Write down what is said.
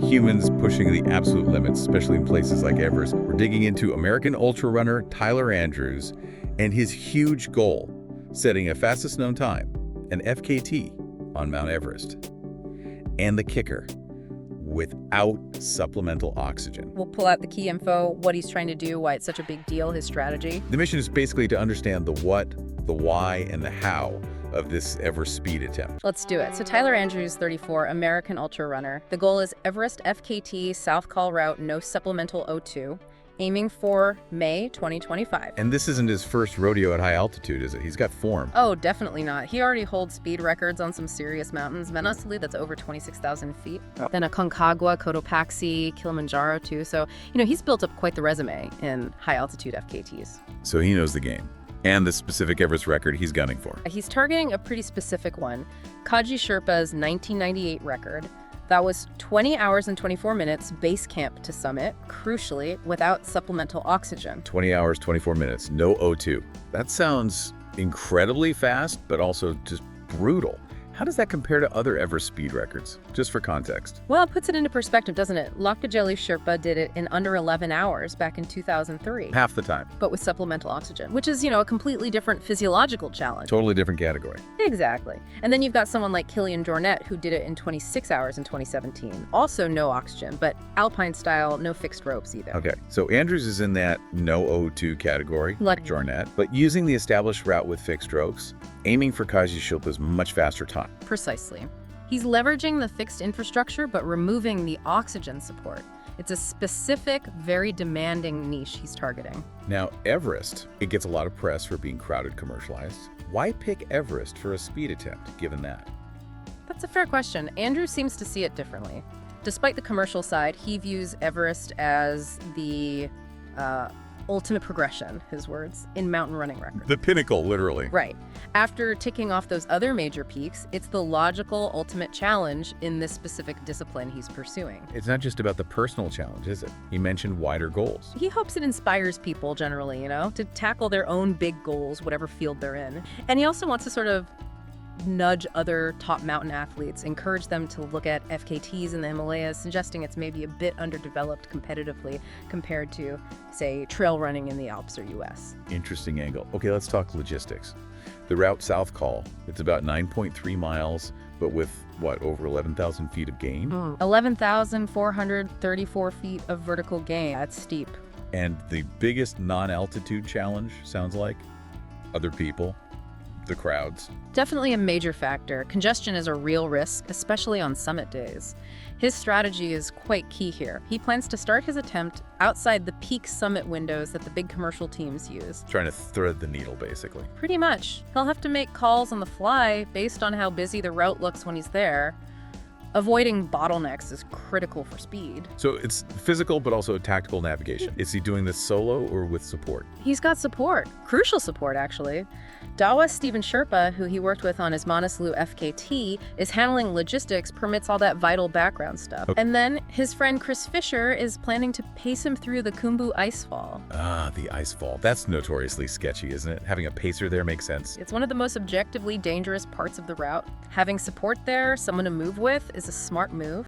Humans pushing the absolute limits, especially in places like Everest. We're digging into American ultra runner Tyler Andrews and his huge goal, setting a fastest known time, an FKT, on Mount Everest. And the kicker, without supplemental oxygen. We'll pull out the key info, what he's trying to do, why it's such a big deal, his strategy. The mission is basically to understand the what, the why, and the how of this Everest speed attempt. Let's do it. So Tyler Andrews, 34, American ultra runner. The goal is Everest FKT South Col route, no supplemental O2, aiming for May 2025. And this isn't his first rodeo at high altitude, is it? He's got form. Oh, definitely not. He already holds speed records on some serious mountains. Manaslu, that's over 26,000 feet. Oh. Then Aconcagua, Cotopaxi, Kilimanjaro too. So, he's built up quite the resume in high altitude FKTs. So he knows the game and the specific Everest record he's gunning for. He's targeting a pretty specific one, Kaji Sherpa's 1998 record. That was 20 hours and 24 minutes base camp to summit, crucially, without supplemental oxygen. 20 hours, 24 minutes, no O2. That sounds incredibly fast, but also just brutal. How does that compare to other Everest speed records, just for context? Well, it puts it into perspective, doesn't it? Lakajeli Sherpa did it in under 11 hours back in 2003. Half the time. But with supplemental oxygen, which is, a completely different physiological challenge. Totally different category. Exactly. And then you've got someone like Kilian Jornet, who did it in 26 hours in 2017. Also no oxygen, but alpine style, no fixed ropes either. Okay, so Andrews is in that no O2 category, Like Jornet, but using the established route with fixed ropes, aiming for Kaji Sherpa's much faster time. Precisely. He's leveraging the fixed infrastructure, but removing the oxygen support. It's a specific, very demanding niche he's targeting. Now, Everest, it gets a lot of press for being crowded, commercialized. Why pick Everest for a speed attempt, given that? That's a fair question. Andrew seems to see it differently. Despite the commercial side, he views Everest as the ultimate progression, his words, in mountain running records. The pinnacle, literally. Right. After ticking off those other major peaks, it's the logical ultimate challenge in this specific discipline he's pursuing. It's not just about the personal challenge, is it? He mentioned wider goals. He hopes it inspires people generally, to tackle their own big goals, whatever field they're in. And he also wants to sort of nudge other top mountain athletes, encourage them to look at FKTs in the Himalayas, suggesting it's maybe a bit underdeveloped competitively compared to, say, trail running in the Alps or US. Interesting angle. Okay, let's talk logistics. The route South Col, it's about 9.3 miles, but with, over 11,000 feet of gain? 11,434 feet of vertical gain. That's steep. And the biggest non-altitude challenge, sounds like? Other people? The crowds. Definitely a major factor. Congestion is a real risk, especially on summit days. His strategy is quite key here. He plans to start his attempt outside the peak summit windows that the big commercial teams use. Trying to thread the needle, basically. Pretty much. He'll have to make calls on the fly based on how busy the route looks when he's there. Avoiding bottlenecks is critical for speed. So it's physical, but also tactical navigation. Is he doing this solo or with support? He's got support. Crucial support, actually. Dawa Stephen Sherpa, who he worked with on his Manaslu FKT, is handling logistics, permits all that vital background stuff. Okay. And then his friend Chris Fisher is planning to pace him through the Khumbu icefall. Ah, the icefall. That's notoriously sketchy, isn't it? Having a pacer there makes sense. It's one of the most objectively dangerous parts of the route. Having support there, someone to move with, is a smart move.